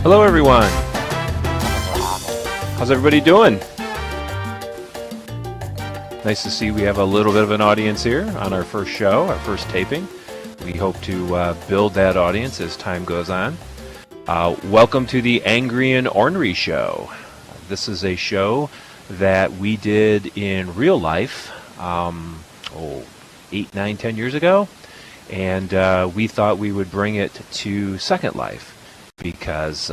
Hello everyone. How's everybody doing? Nice to see we have a little bit of an audience here on our first show, our first taping. We hope to build that audience as time goes on. Welcome to the Angry and Ornery Show. This is a show that we did in real life 8, 9, 10 years ago, and we thought we would bring it to Second Life because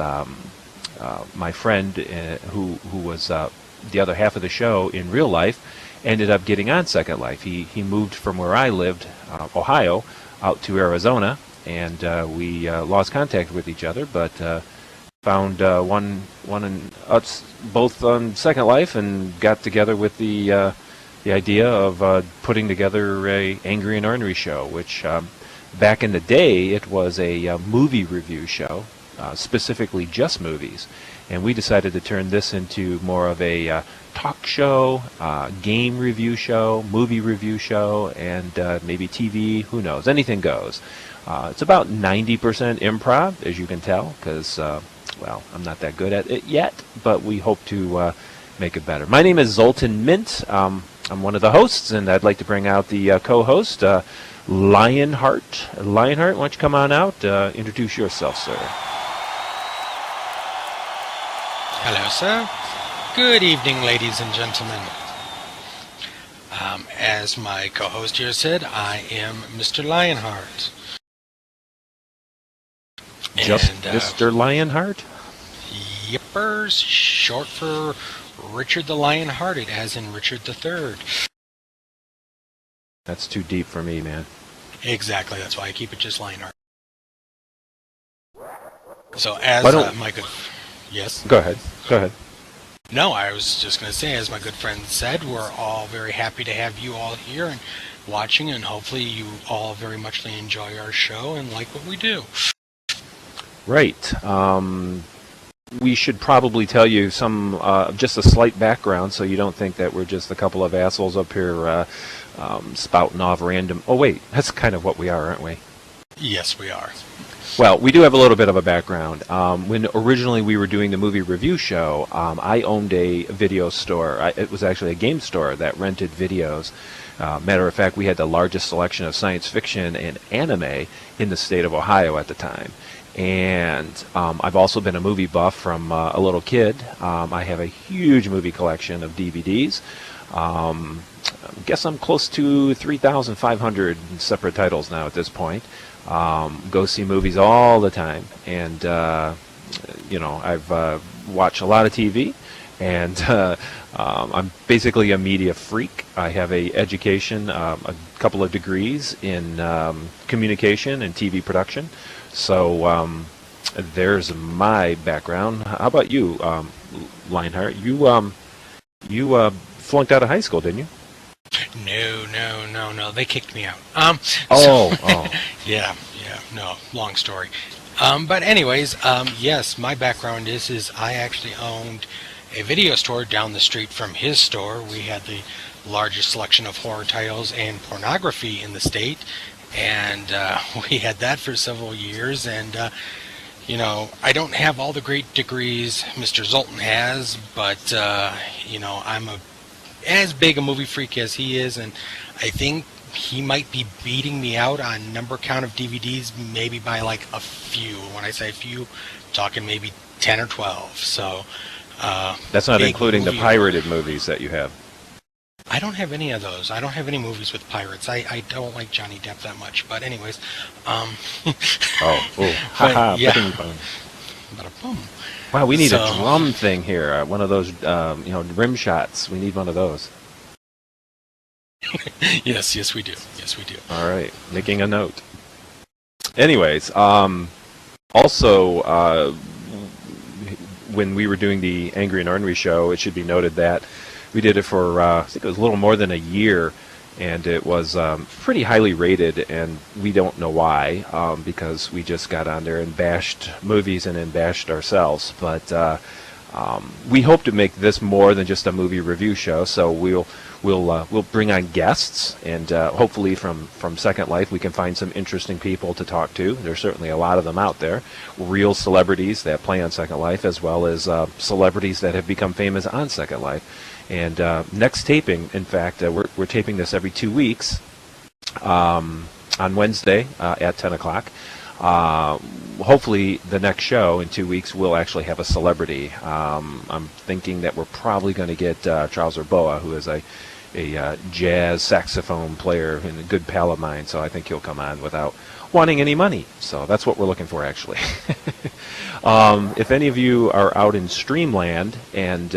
my friend who was the other half of the show in real life ended up getting on Second Life. He moved from where I lived, Ohio, out to Arizona, and we lost contact with each other, but found one in us both on Second Life and got together with the idea of putting together a Angry and Ornery Show, which back in the day it was a movie review show, specifically just movies, and we decided to turn this into more of a talk show, game review show, movie review show, and maybe TV, who knows, anything goes. It's about 90% improv, as you can tell, because, well, I'm not that good at it yet, but we hope to make it better. My name is Zoltan Mint. I'm one of the hosts, and I'd like to bring out the co-host, Lionheart. Lionheart, why don't you come on out, introduce yourself, sir. Hello, sir. Good evening, ladies and gentlemen. As my co-host here said, I am Mr. Lionheart. Just and, Mr. Lionheart? Yippers, short for Richard the Lionhearted, as in Richard III. That's too deep for me, man. Exactly, that's why I keep it just Lionheart. So as my good... Yes? Go ahead. No, I was just going to say, as my good friend said, we're all very happy to have you all here and watching, and hopefully you all very much enjoy our show and like what we do. Right. We should probably tell you some, just a slight background so you don't think that we're just a couple of assholes up here spouting off random... Oh, wait, that's kind of what we are, aren't we? Yes, we are. Well, we do have a little bit of a background. When originally we were doing the movie review show, I owned a video store. It was actually a game store that rented videos. Matter of fact, we had the largest selection of science fiction and anime in the state of Ohio at the time. And I've also been a movie buff from a little kid. I have a huge movie collection of DVDs. I guess I'm close to 3,500 separate titles now at this point. Go see movies all the time, and I've watched a lot of TV, and I'm basically a media freak. I have a education, a couple of degrees in communication and TV production, so there's my background. How about you, Lionheart? You flunked out of high school, didn't you? No. They kicked me out. Yeah. No, long story. But anyways, yes, my background is I actually owned a video store down the street from his store. We had the largest selection of horror titles and pornography in the state, and we had that for several years. And I don't have all the great degrees Mr. Zoltan has, but I'm as big a movie freak as he is, and I think he might be beating me out on number count of DVDs, maybe by like a few. When I say a few, I'm talking maybe 10 or 12. So that's not including the pirated movies that you have. I don't have any of those. I don't have any movies with pirates. I don't like Johnny Depp that much. But anyways, haha, yeah. Bada-boom. Wow, we need a drum thing here. One of those, rim shots. We need one of those. Yes, we do. All right, making a note. Anyways, also, when we were doing the Angry and Ornery Show, it should be noted that we did it for, I think it was a little more than a year, and it was pretty highly rated, and we don't know why, because we just got on there and bashed movies and then bashed ourselves. But We hope to make this more than just a movie review show, so we'll bring on guests, and hopefully from Second Life we can find some interesting people to talk to. There's certainly a lot of them out there, real celebrities that play on Second Life, as well as celebrities that have become famous on Second Life. And next taping, in fact, we're taping this every 2 weeks on Wednesday at 10 o'clock. Hopefully the next show in 2 weeks will actually have a celebrity. I'm thinking that we're probably going to get Charles Urboa, who is a jazz saxophone player and a good pal of mine, so I think he'll come on without wanting any money. So that's what we're looking for, actually. If any of you are out in Streamland, and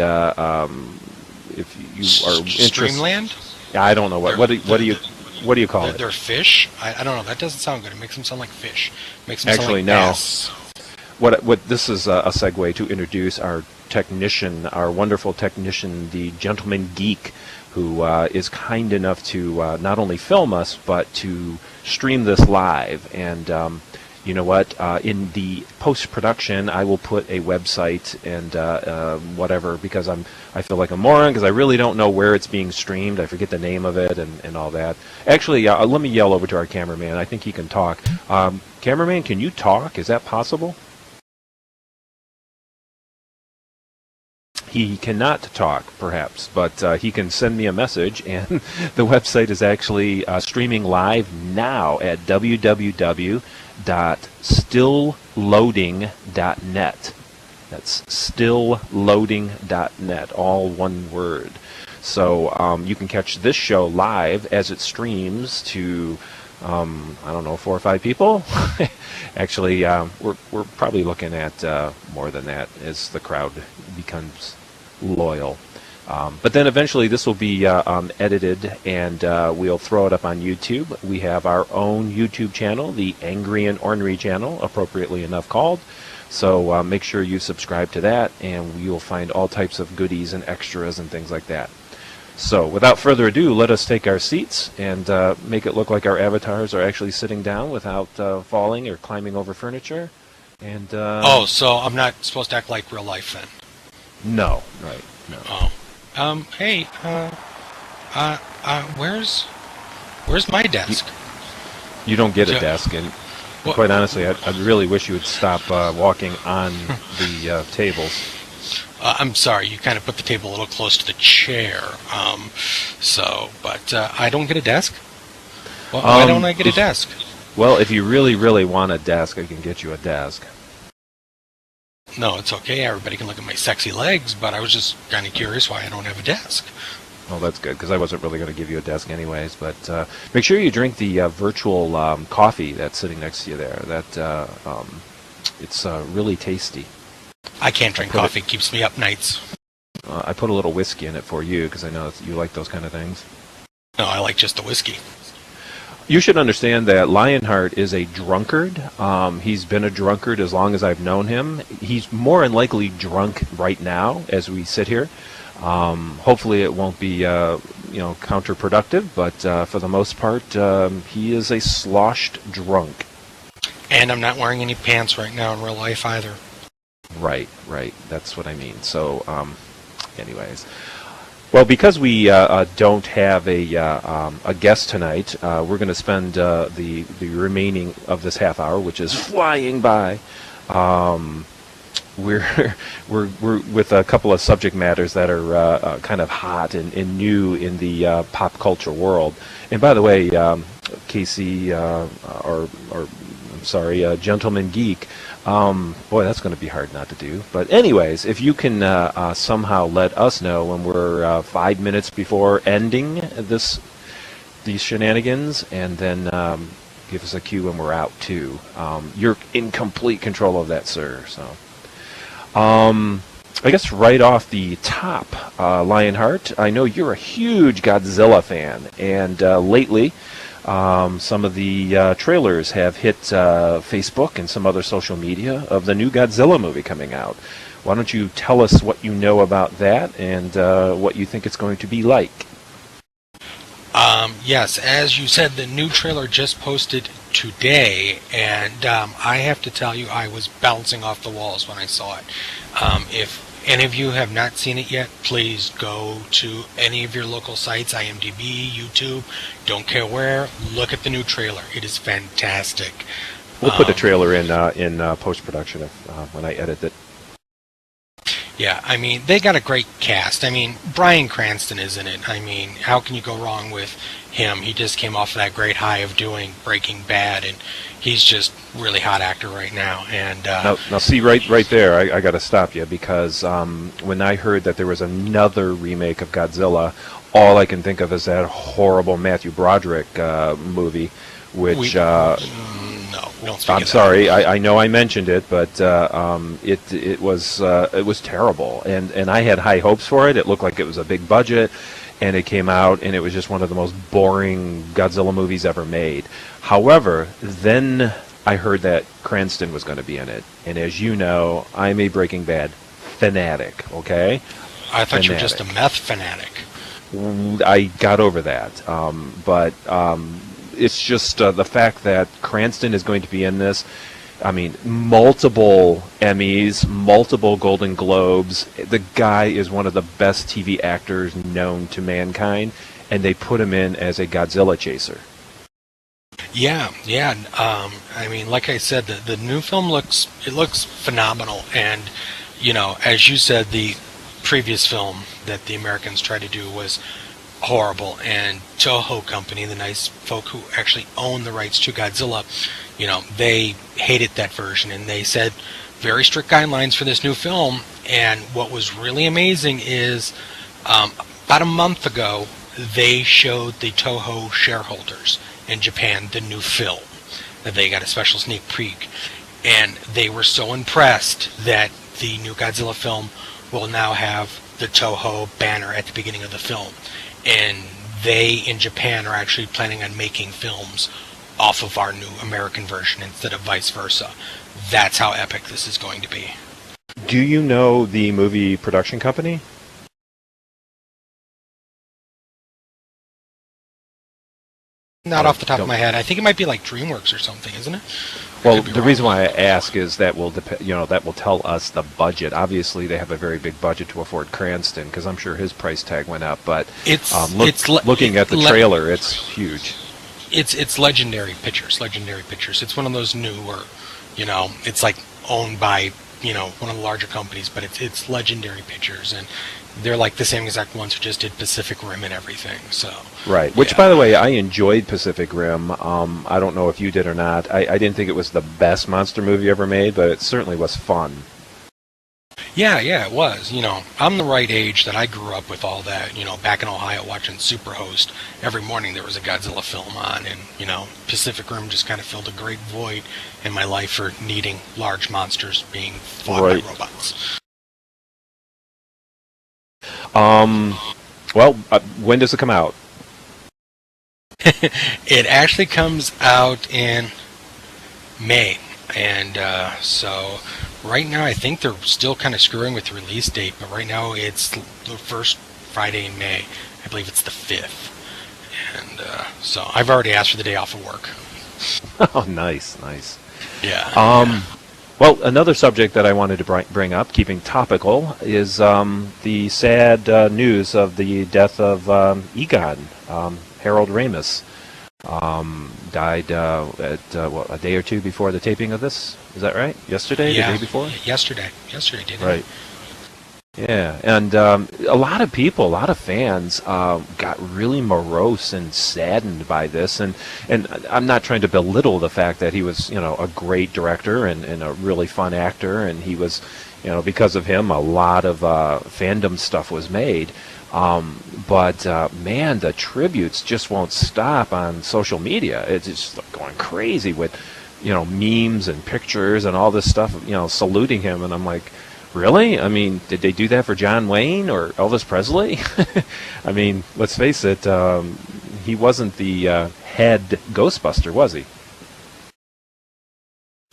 if you are interested... Streamland? I don't know. What do you call it? They're fish? I don't know. That doesn't sound good. It makes them sound like fish. Makes them Actually, sound like no. bass. What this is a segue to introduce our technician, our wonderful technician, the Gentleman Geek, who is kind enough to not only film us, but to stream this live. And you know what? In the post-production, I will put a website and whatever, because I feel like a moron, because I really don't know where it's being streamed. I forget the name of it and all that. Actually, let me yell over to our cameraman. I think he can talk. Cameraman, can you talk? Is that possible? He cannot talk, perhaps, but he can send me a message, and the website is actually streaming live now at www.stillloading.net. That's stillloading.net, all one word. So you can catch this show live as it streams to, I don't know, 4 or 5 people. Actually, we're probably looking at more than that as the crowd becomes loyal. But then eventually this will be edited, and we'll throw it up on YouTube. We have our own YouTube channel, the Angry and Ornery channel, appropriately enough called. So make sure you subscribe to that, and you'll find all types of goodies and extras and things like that. So without further ado, let us take our seats and make it look like our avatars are actually sitting down without falling or climbing over furniture. And Oh, so I'm not supposed to act like real life then? No, right, no. Oh. Hey, where's my desk? You don't get a desk, and What? quite honestly, I really wish you would stop walking on the tables. I'm sorry, you kind of put the table a little close to the chair. But I don't get a desk? Well, why don't I get a desk? Well, if you really, really want a desk, I can get you a desk. No, it's okay. Everybody can look at my sexy legs, but I was just kind of curious why I don't have a desk. Well, that's good, because I wasn't really going to give you a desk anyways. But make sure you drink the virtual coffee that's sitting next to you there. It's really tasty. I can't drink coffee. It keeps me up nights. I put a little whiskey in it for you, because I know you like those kind of things. No, I like just the whiskey. You should understand that Lionheart is a drunkard. He's been a drunkard as long as I've known him. He's more than likely drunk right now as we sit here. Hopefully it won't be counterproductive, but for the most part, he is a sloshed drunk. And I'm not wearing any pants right now in real life either. Right. That's what I mean. So, anyways. Well, because we don't have a guest tonight, we're going to spend the remaining of this half hour, which is flying by. We're with a couple of subject matters that are kind of hot and new in the pop culture world. And by the way, Casey, Gentleman Geek. Boy, that's going to be hard not to do. But anyways, if you can somehow let us know when we're 5 minutes before ending these shenanigans, and then give us a cue when we're out too. You're in complete control of that, sir. So, I guess right off the top, Lionheart, I know you're a huge Godzilla fan, and lately, some of the trailers have hit Facebook and some other social media of the new Godzilla movie coming out. Why don't you tell us what you know about that and what you think it's going to be like? Yes, as you said, the new trailer just posted today, and I have to tell you, I was bouncing off the walls when I saw it. If And if you have not seen it yet, please go to any of your local sites, IMDb, YouTube, don't care where, look at the new trailer. It is fantastic. We'll put the trailer in post-production when I edit it. Yeah, I mean, they got a great cast. I mean, Bryan Cranston is in it. I mean, how can you go wrong with him? He just came off of that great high of doing Breaking Bad, and he's just really hot actor right now. And now see, right there, I got to stop you, because when I heard that there was another remake of Godzilla, all I can think of is that horrible Matthew Broderick movie, which... No, we don't speak I'm of sorry. that. I know I mentioned it, but it was terrible, and I had high hopes for it. It looked like it was a big budget, and it came out, and it was just one of the most boring Godzilla movies ever made. However, then I heard that Cranston was going to be in it, and as you know, I'm a Breaking Bad fanatic. Okay, I thought you were just a meth fanatic. I got over that, but. It's just the fact that Cranston is going to be in this. I mean, multiple Emmys, multiple Golden Globes. The guy is one of the best TV actors known to mankind, and they put him in as a Godzilla chaser. Yeah. I mean, like I said, the new film looks phenomenal, and you know, as you said, the previous film that the Americans tried to do was horrible, and Toho Company, the nice folk who actually own the rights to Godzilla, you know, they hated that version, and they said very strict guidelines for this new film. And what was really amazing is about a month ago they showed the Toho shareholders in Japan the new film. They got a special sneak peek, and they were so impressed that the new Godzilla film will now have the Toho banner at the beginning of the film. And they, in Japan, are actually planning on making films off of our new American version instead of vice versa. That's how epic this is going to be. Do you know the movie production company? Not off the top of my head. I think it might be like DreamWorks or something, isn't it? Well, the reason why I ask is that will that will tell us the budget. Obviously, they have a very big budget to afford Cranston, because I'm sure his price tag went up. But looking at the trailer, it's huge. It's Legendary Pictures. Legendary Pictures. It's one of those newer, you know, it's like owned by, you know, one of the larger companies, but it's Legendary Pictures, and they're like the same exact ones who just did Pacific Rim and everything. So right, which, by the way, I enjoyed Pacific Rim. I don't know if you did or not. I didn't think it was the best monster movie ever made, but it certainly was fun. Yeah, it was. You know, I'm the right age that I grew up with all that. You know, back in Ohio watching Superhost, every morning there was a Godzilla film on, and, you know, Pacific Rim just kind of filled a great void in my life for needing large monsters being fought by robots. Well, when does it come out? It actually comes out in May, and so right now I think they're still kind of screwing with the release date, but right now it's the first Friday in May. I believe it's the 5th, and so I've already asked for the day off of work. Oh, nice. Yeah. Well, another subject that I wanted to bring up, keeping topical, is the sad news of the death of Egon. Harold Ramis died a day or two before the taping of this. Is that right? Yesterday? Yeah. The day before? Yesterday, didn't right. it? Yeah, and a lot of people, a lot of fans got really morose and saddened by this, and I'm not trying to belittle the fact that he was, you know, a great director and a really fun actor, and he was, you know, because of him, a lot of fandom stuff was made. But man, the tributes just won't stop on social media. It's just going crazy with, you know, memes and pictures and all this stuff, you know, saluting him, and I'm like, really? I mean, did they do that for John Wayne or Elvis Presley? I mean, let's face it, he wasn't the head Ghostbuster, was he?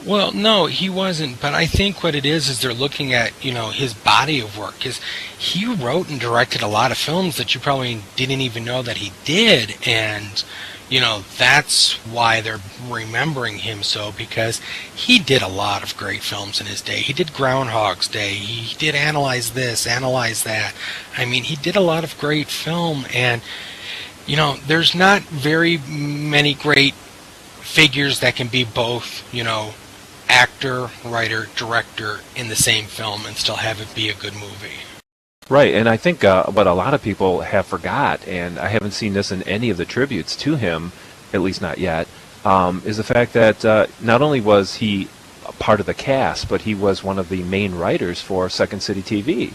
Well, no, he wasn't, but I think what it is they're looking at, you know, his body of work, because he wrote and directed a lot of films that you probably didn't even know that he did, and, that's why they're remembering him so, because he did a lot of great films in his day. He did Groundhog's Day. He did Analyze This, Analyze That. I mean, he did a lot of great film, and, there's not very many great figures that can be both, actor, writer, director in the same film and still have it be a good movie. Right, and I think what a lot of people have forgot, and I haven't seen this in any of the tributes to him, at least not yet, is the fact that not only was he a part of the cast, but he was one of the main writers for Second City TV,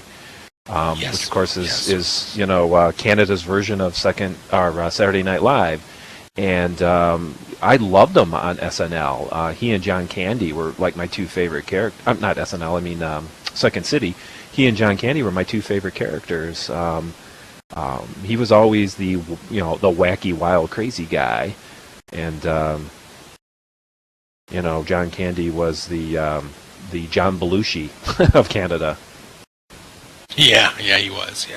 Yes. which of course Yes. is Canada's version of Saturday Night Live, and I loved him on SNL. He and John Candy were like my two favorite characters. Not SNL, I mean Second City. He and John Candy were my two favorite characters. He was always the the wacky, wild, crazy guy, and John Candy was the John Belushi of Canada. Yeah, he was.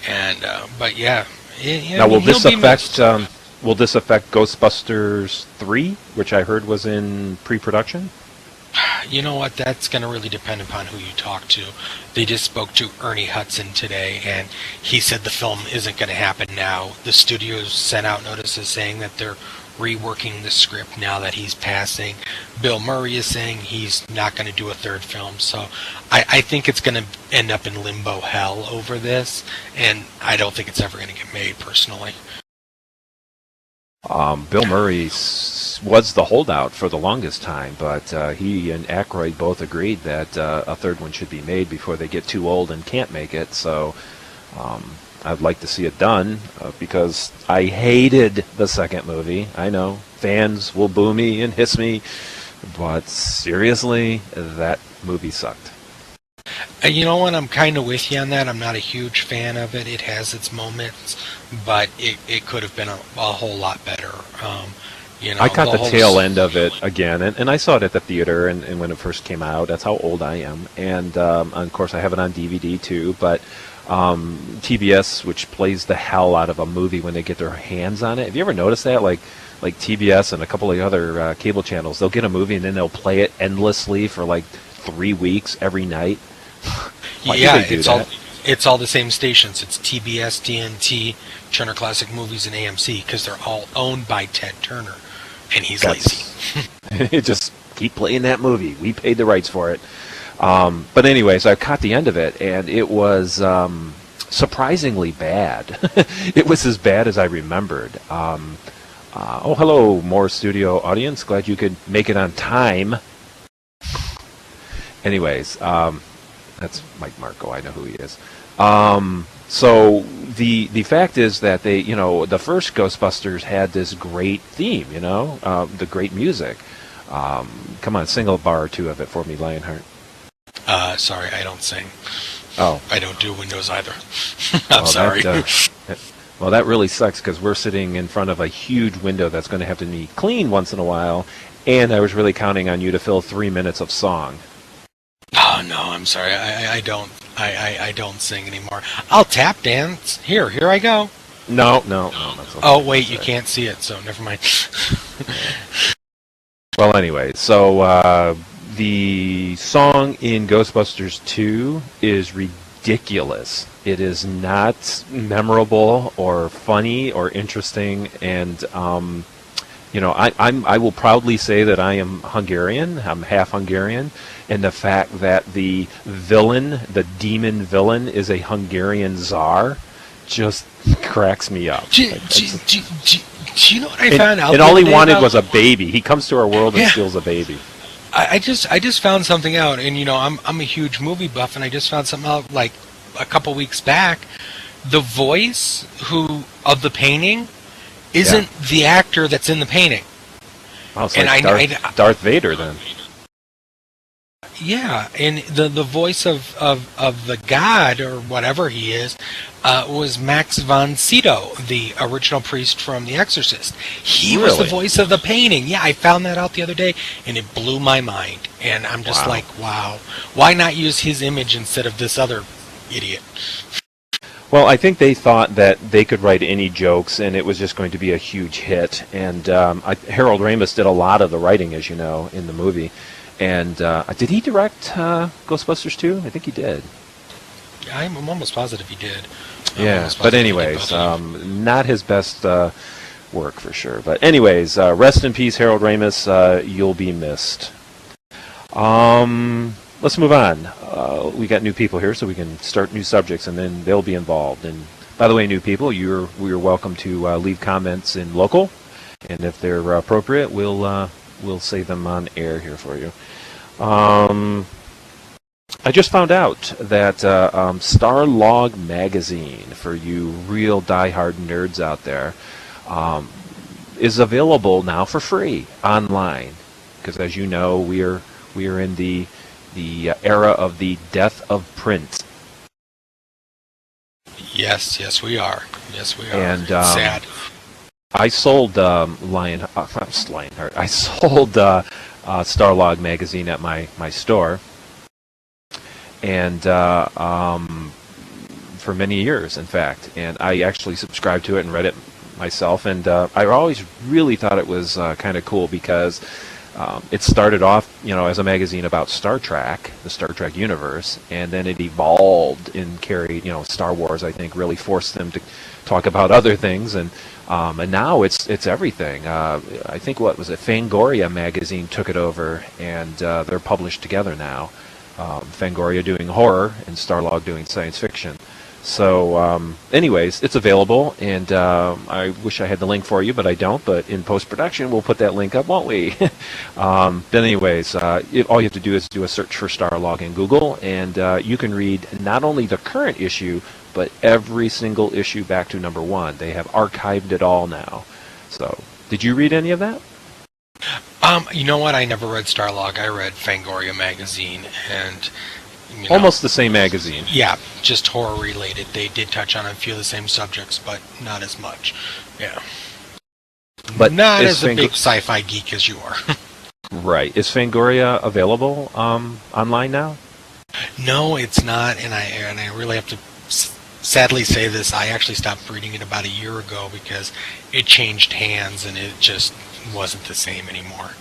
And but yeah. Now, will this affect Ghostbusters 3, which I heard was in pre-production? You know what? That's going to really depend upon who you talk to. They just spoke to Ernie Hudson today, and he said the film isn't going to happen now. The studios sent out notices saying that they're reworking the script now that he's passing. Bill Murray is saying he's not going to do a third film. So I think it's going to end up in limbo hell over this, and I don't think it's ever going to get made, personally. Bill Murray was the holdout for the longest time, but he and Aykroyd both agreed that a third one should be made before they get too old and can't make it. So I'd like to see it done because I hated the second movie. I know fans will boo me and hiss me, but seriously, that movie sucked. You know what? I'm kind of with you on that. I'm not a huge fan of it. It has its moments, but it could have been a whole lot better. I caught the tail end of it again, and I saw it at the theater and when it first came out. That's how old I am. And of course, I have it on DVD too, but TBS, which plays the hell out of a movie when they get their hands on it. Have you ever noticed that? Like TBS and a couple of other cable channels, they'll get a movie and then they'll play it endlessly for like 3 weeks every night. Yeah, it's all the same stations. It's TBS, TNT, Turner Classic Movies, and AMC, because they're all owned by Ted Turner, and he's lazy. Just keep playing that movie. We paid the rights for it. But anyways, I caught the end of it, and it was surprisingly bad. It was as bad as I remembered. Hello, more studio audience. Glad you could make it on time. Anyways, that's Mike Marco. I know who he is. So the fact is that they, the first Ghostbusters had this great theme, the great music. Come on, sing a bar or two of it for me, Lionheart. Sorry, I don't sing. Oh. I don't do Windows either. I'm sorry. Well, that really sucks because we're sitting in front of a huge window that's going to have to be cleaned once in a while, and I was really counting on you to fill 3 minutes of song. Oh no, I'm sorry. I don't. I don't sing anymore. I'll tap dance. Here I go. No. That's okay. Oh wait, you can't see it, so never mind. Well, anyway, so the song in Ghostbusters 2 is ridiculous. It is not memorable or funny or interesting, and I will proudly say that I am Hungarian. I'm half Hungarian, and the fact that the villain, the demon villain, is a Hungarian czar just cracks me up. Do you know what I found out? And all he wanted was a baby. He comes to our world and steals a baby. I just found something out, and I'm a huge movie buff, and I just found something out like a couple weeks back. The voice of the painting isn't the actor that's in the painting. Oh, it's like Darth Vader then. Yeah, and the voice of the god or whatever he is was Max von Sydow, the original priest from The Exorcist. He was the voice of the painting. Yeah, I found that out the other day, and it blew my mind. And I'm just like, wow, why not use his image instead of this other idiot? Well, I think they thought that they could write any jokes, and it was just going to be a huge hit. And Harold Ramis did a lot of the writing, as you know, in the movie. And did he direct Ghostbusters 2? I think he did. I'm almost positive he did. Yeah, but anyways, not his best work for sure. But anyways, rest in peace, Harold Ramis. You'll be missed. Let's move on. We got new people here, so we can start new subjects, and then they'll be involved. And by the way, new people, you're welcome to leave comments in local, and if they're appropriate, we'll say them on air here for you. I just found out that Starlog magazine, for you real diehard nerds out there, is available now for free online. Because as you know, we are in the era of the death of print. Yes, we are. Yes, we are. And sad. I sold Lionheart. I sold Starlog magazine at my store, and for many years, in fact. And I actually subscribed to it and read it myself. And I always really thought it was kind of cool because it started off, as a magazine about Star Trek, the Star Trek universe, and then it evolved and carried, Star Wars, I think, really forced them to talk about other things, and now it's everything. I think, Fangoria magazine took it over, and they're published together now. Fangoria doing horror and Starlog doing science fiction. So, anyways, it's available, and I wish I had the link for you, but I don't. But in post-production, we'll put that link up, won't we? But anyways, all you have to do is do a search for Starlog in Google, and you can read not only the current issue, but every single issue back to number 1. They have archived it all now. So, did you read any of that? You know what? I never read Starlog. I read Fangoria magazine, and almost the same magazine. Yeah, just horror related. They did touch on a few of the same subjects, but not as much. Yeah. But not as a big sci-fi geek as you are. Right. Is Fangoria available online now? No, it's not, and I really have to sadly say this. I actually stopped reading it about a year ago because it changed hands, and it just wasn't the same anymore.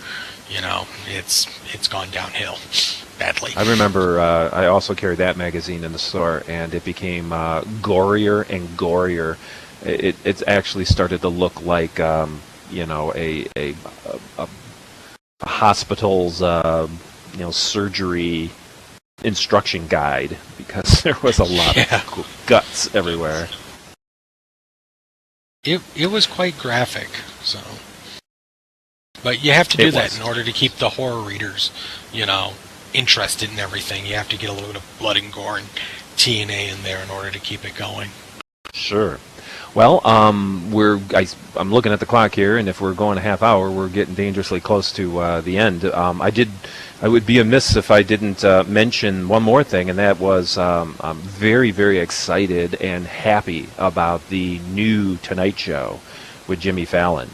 It's gone downhill badly. I remember I also carried that magazine in the store, and it became gorier and gorier. It actually started to look like a hospital's surgery instruction guide, because there was a lot of guts everywhere. It was quite graphic, so. But you have to do that in order to keep the horror readers, interested in everything. You have to get a little bit of blood and gore and TNA in there in order to keep it going. Sure. Well, I'm looking at the clock here, and if we're going a half hour, we're getting dangerously close to the end. I would be amiss if I didn't mention one more thing, and that was I'm very, very excited and happy about the new Tonight Show with Jimmy Fallon.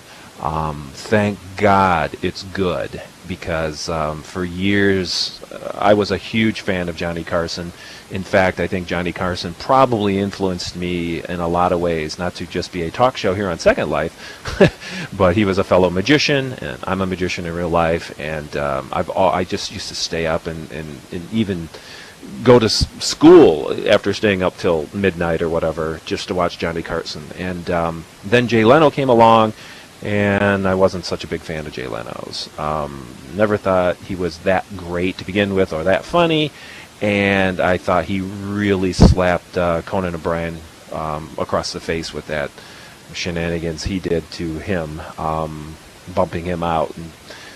Thank God it's good, because for years I was a huge fan of Johnny Carson. In fact, I think Johnny Carson probably influenced me in a lot of ways, not to just be a talk show here on Second Life, but he was a fellow magician, and I'm a magician in real life, and I just used to stay up and even go to school after staying up till midnight or whatever just to watch Johnny Carson. And then Jay Leno came along, and I wasn't such a big fan of Jay Leno's. Never thought he was that great to begin with, or that funny, and I thought he really slapped Conan O'Brien across the face with that shenanigans he did to him, bumping him out and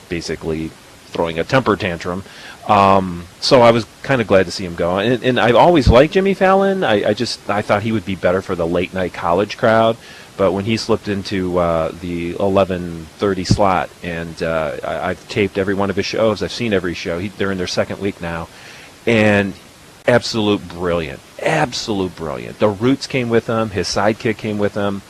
basically throwing a temper tantrum. So I was kind of glad to see him go. And I've always liked Jimmy Fallon. I thought he would be better for the late night college crowd. But when he slipped into the 11:30 slot, and I've taped every one of his shows, I've seen every show. They're in their second week now, and absolute brilliant. The Roots came with him. His sidekick came with him.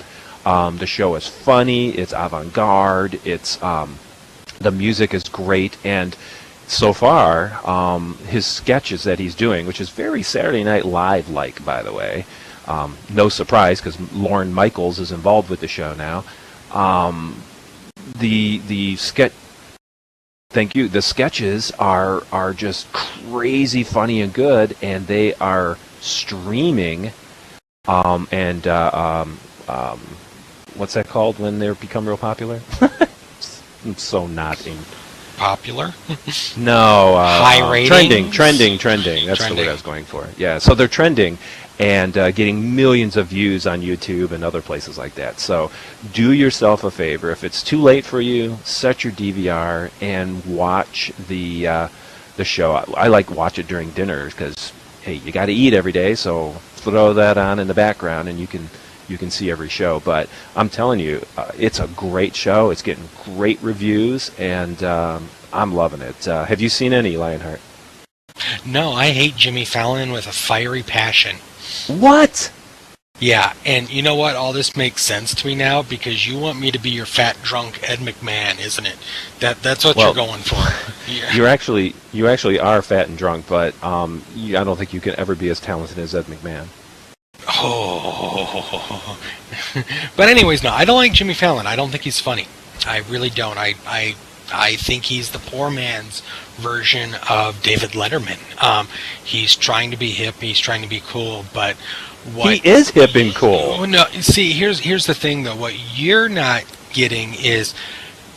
The show is funny. It's avant-garde. It's the music is great, and so far his sketches that he's doing, which is very Saturday Night Live-like, by the way. No surprise, because Lorne Michaels is involved with the show now. The sketch. Thank you. The sketches are just crazy funny and good, and they are streaming. What's that called when they become real popular? I'm so not in. Popular? No. High ratings? Trending. That's the word I was going for. Yeah, so they're trending and getting millions of views on YouTube and other places like that. So do yourself a favor. If it's too late for you, set your DVR and watch the show. I like to watch it during dinner because, hey, you got to eat every day, so throw that on in the background and you can see every show. But I'm telling you, it's a great show. It's getting great reviews, and I'm loving it. Have you seen any, Lionheart? No, I hate Jimmy Fallon with a fiery passion. What? Yeah, and you know what? All this makes sense to me now because you want me to be your fat drunk Ed McMahon, isn't it? That's what you're going for. Yeah. You actually are fat and drunk, but I don't think you can ever be as talented as Ed McMahon. Oh. But anyways, no, I don't like Jimmy Fallon. I don't think he's funny. I really don't. I think he's the poor man's version of David Letterman. He's trying to be hip. He's trying to be cool, but what he is hip and cool. Oh, no, see, here's the thing though. What you're not getting is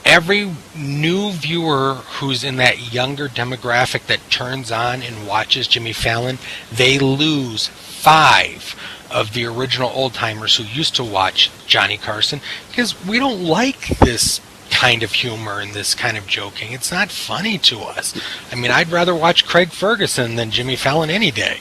every new viewer who's in that younger demographic that turns on and watches Jimmy Fallon, they lose 5 of the original old-timers who used to watch Johnny Carson because we don't like this kind of humor and this kind of joking. It's not funny to us. I mean, I'd rather watch Craig Ferguson than Jimmy Fallon any day.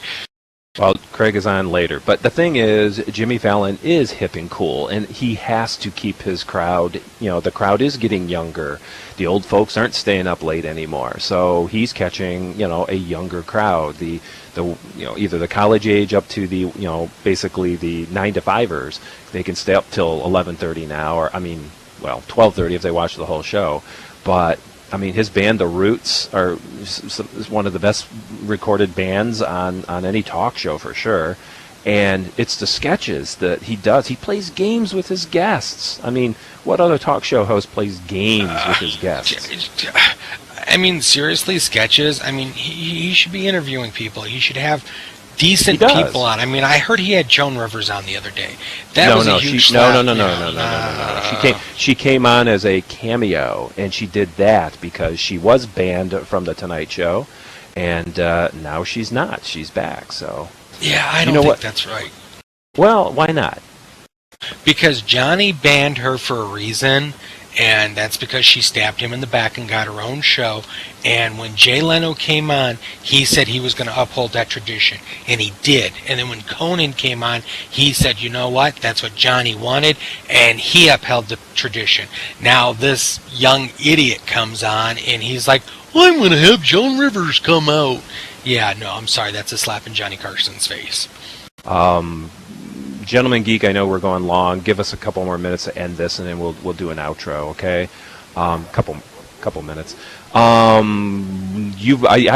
Well, Craig is on later. But the thing is, Jimmy Fallon is hip and cool, and he has to keep his crowd, the crowd is getting younger. The old folks aren't staying up late anymore. So he's catching, a younger crowd. The either the college age up to the, basically the 9-to-5ers. They can stay up till 11:30 now, or 12:30 if they watch the whole show. But his band, The Roots, is one of the best recorded bands on any talk show for sure. And it's the sketches that he does. He plays games with his guests. What other talk show host plays games with his guests? Seriously, sketches? He should be interviewing people. He should have decent people on. I heard he had Joan Rivers on the other day. She came on as a cameo, and she did that because she was banned from the Tonight Show, and now she's not. She's back. So yeah, I don't think that's right. Well, why not? Because Johnny banned her for a reason. And that's because she stabbed him in the back and got her own show. And when Jay Leno came on, he said he was going to uphold that tradition. And he did. And then when Conan came on, he said, you know what? That's what Johnny wanted. And he upheld the tradition. Now this young idiot comes on and he's like, well, I'm going to have Joan Rivers come out. Yeah, no, I'm sorry. That's a slap in Johnny Carson's face. Gentleman Geek, I know we're going long. Give us a couple more minutes to end this, and then we'll do an outro, okay? Couple minutes. I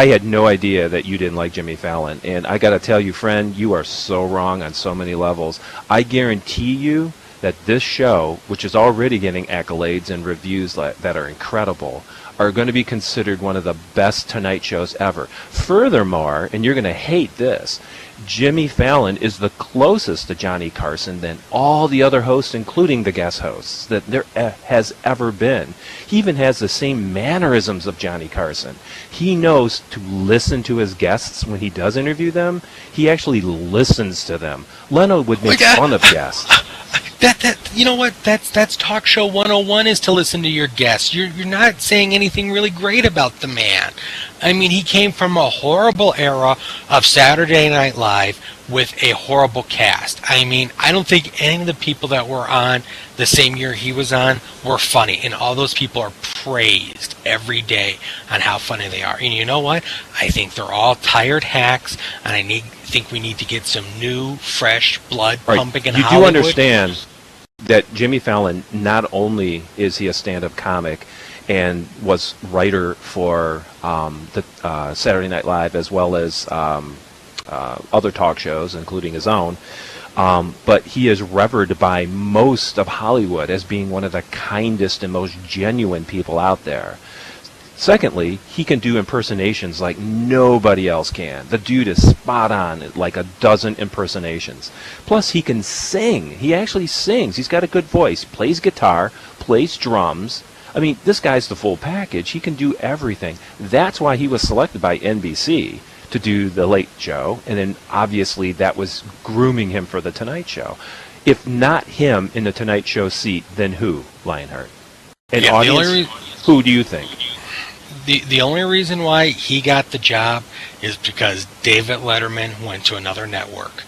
had no idea that you didn't like Jimmy Fallon, and I got to tell you, friend, you are so wrong on so many levels. I guarantee you that this show, which is already getting accolades and reviews that are incredible, are going to be considered one of the best Tonight Shows ever. Furthermore, and you're going to hate this, Jimmy Fallon is the closest to Johnny Carson than all the other hosts, including the guest hosts, that there has ever been. He even has the same mannerisms of Johnny Carson. He knows to listen to his guests when he does interview them. He actually listens to them. Leno would make fun of guests. You know what? That's talk show 101 is to listen to your guests. You're not saying anything really great about the man. He came from a horrible era of Saturday Night Live with a horrible cast. I don't think any of the people that were on the same year he was on were funny, and all those people are praised every day on how funny they are. And you know what? I think they're all tired hacks, and I think we need to get some new, fresh blood pumping in Hollywood. You do understand that Jimmy Fallon, not only is he a stand-up comic and was writer for the Saturday Night Live as well as other talk shows, including his own, But he is revered by most of Hollywood as being one of the kindest and most genuine people out there. Secondly, he can do impersonations like nobody else can. The dude is spot on, like a dozen impersonations. Plus, he can sing. He actually sings. He's got a good voice, plays guitar, plays drums. I mean, this guy's the full package. He can do everything. That's why he was selected by NBC to do The Late Show, and then obviously that was grooming him for The Tonight Show. If not him in The Tonight Show seat, then who, Lionheart? An audience, who do you think? The only reason why he got the job is because David Letterman went to another network.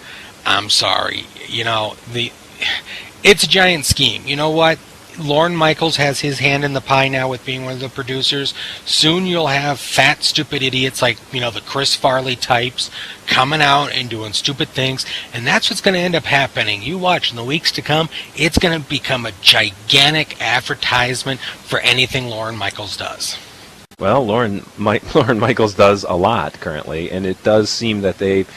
I'm sorry. It's a giant scheme. You know what? Lorne Michaels has his hand in the pie now with being one of the producers. Soon you'll have fat, stupid idiots like, the Chris Farley types coming out and doing stupid things. And that's what's going to end up happening. You watch in the weeks to come, it's going to become a gigantic advertisement for anything Lorne Michaels does. Well, Lorne Michaels does a lot currently, and it does seem that they've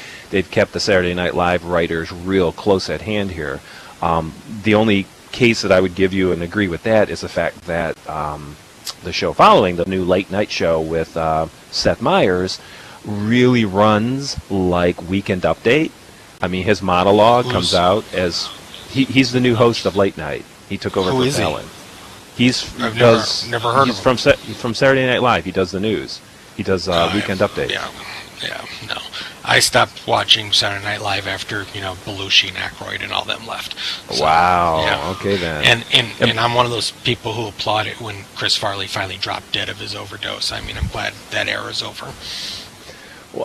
kept the Saturday Night Live writers real close at hand here. The only case that I would give you and agree with that is the fact that the show following, the new late night show with Seth Meyers, really runs like Weekend Update. I mean, his monologue comes out as he's the new host of Late Night. He took over for Fallon. I've never heard of him. He's from Saturday Night Live. He does the news. He does Weekend Update. No. I stopped watching Saturday Night Live after, Belushi and Aykroyd and all them left. So, wow. Yeah. Okay, then. And I'm one of those people who applaud it when Chris Farley finally dropped dead of his overdose. I mean, I'm glad that era's over.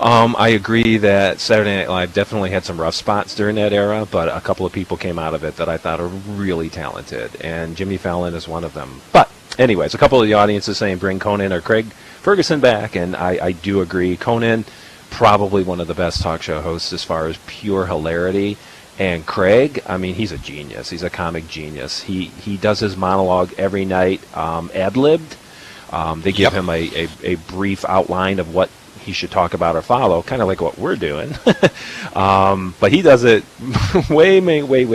I agree that Saturday Night Live definitely had some rough spots during that era, but a couple of people came out of it that I thought are really talented, and Jimmy Fallon is one of them. But anyways, a couple of the audience is saying bring Conan or Craig Ferguson back, and I do agree. Conan, probably one of the best talk show hosts as far as pure hilarity. And Craig, I mean, he's a genius. He's a comic genius. He does his monologue every night ad-libbed. They give him a brief outline of what he should talk about or follow, kind of like what we're doing. But he does it way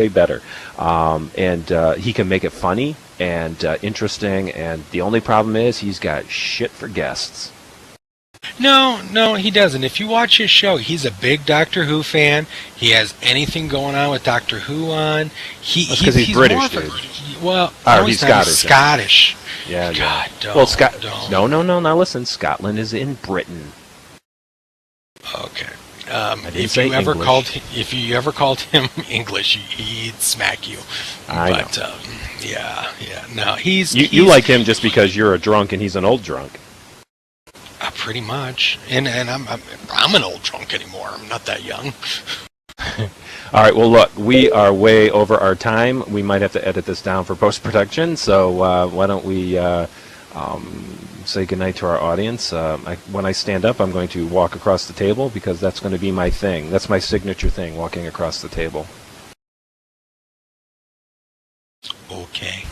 better. And he can make it funny and interesting. And the only problem is he's got shit for guests. No, he doesn't. If you watch his show, he's a big Doctor Who fan. He has anything going on with Doctor Who on. Because he's British, dude. He's Scottish. Scottish. Yeah. God, don't. Well, no. Now listen, Scotland is in Britain. Okay. If you ever called him English, he'd smack you. I know. No, he's you like him just because you're a drunk and he's an old drunk. Pretty much, and I'm an old drunk anymore. I'm not that young. All right. Well, look, we are way over our time. We might have to edit this down for post-production. So why don't we say goodnight to our audience? When I stand up, I'm going to walk across the table because that's going to be my thing. That's my signature thing, walking across the table. Okay.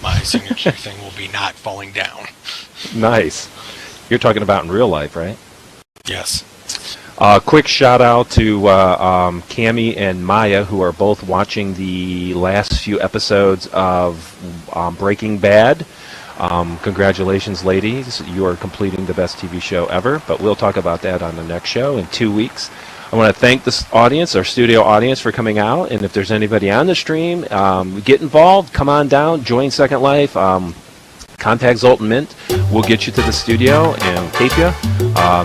My signature thing will be not falling down. Nice. You're talking about in real life, right? Yes. Quick shout out to Cammie and Maya, who are both watching the last few episodes of Breaking Bad. Congratulations, ladies. You are completing the best TV show ever, but we'll talk about that on the next show in 2 weeks. I want to thank this audience, our studio audience, for coming out. And if there's anybody on the stream, get involved. Come on down. Join Second Life. Contact Zoltan Mint. We'll get you to the studio and tape you.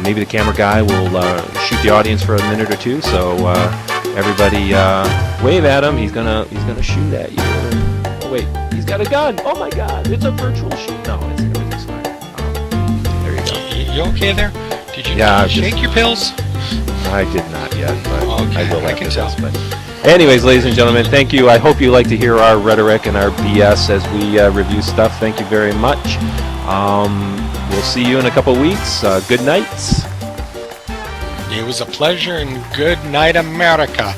Maybe the camera guy will shoot the audience for a minute or two. So everybody wave at him. He's gonna shoot at you. Oh wait, he's got a gun. Oh my God, it's a virtual shoot. No, everything's fine. There you go. You okay there? Did you shake your pills? I did not yet, but okay, I will I can tell. this. But anyways, ladies and gentlemen, thank you. I hope you like to hear our rhetoric and our BS as we review stuff. Thank you very much. We'll see you in a couple weeks. Good night. It was a pleasure, and good night, America.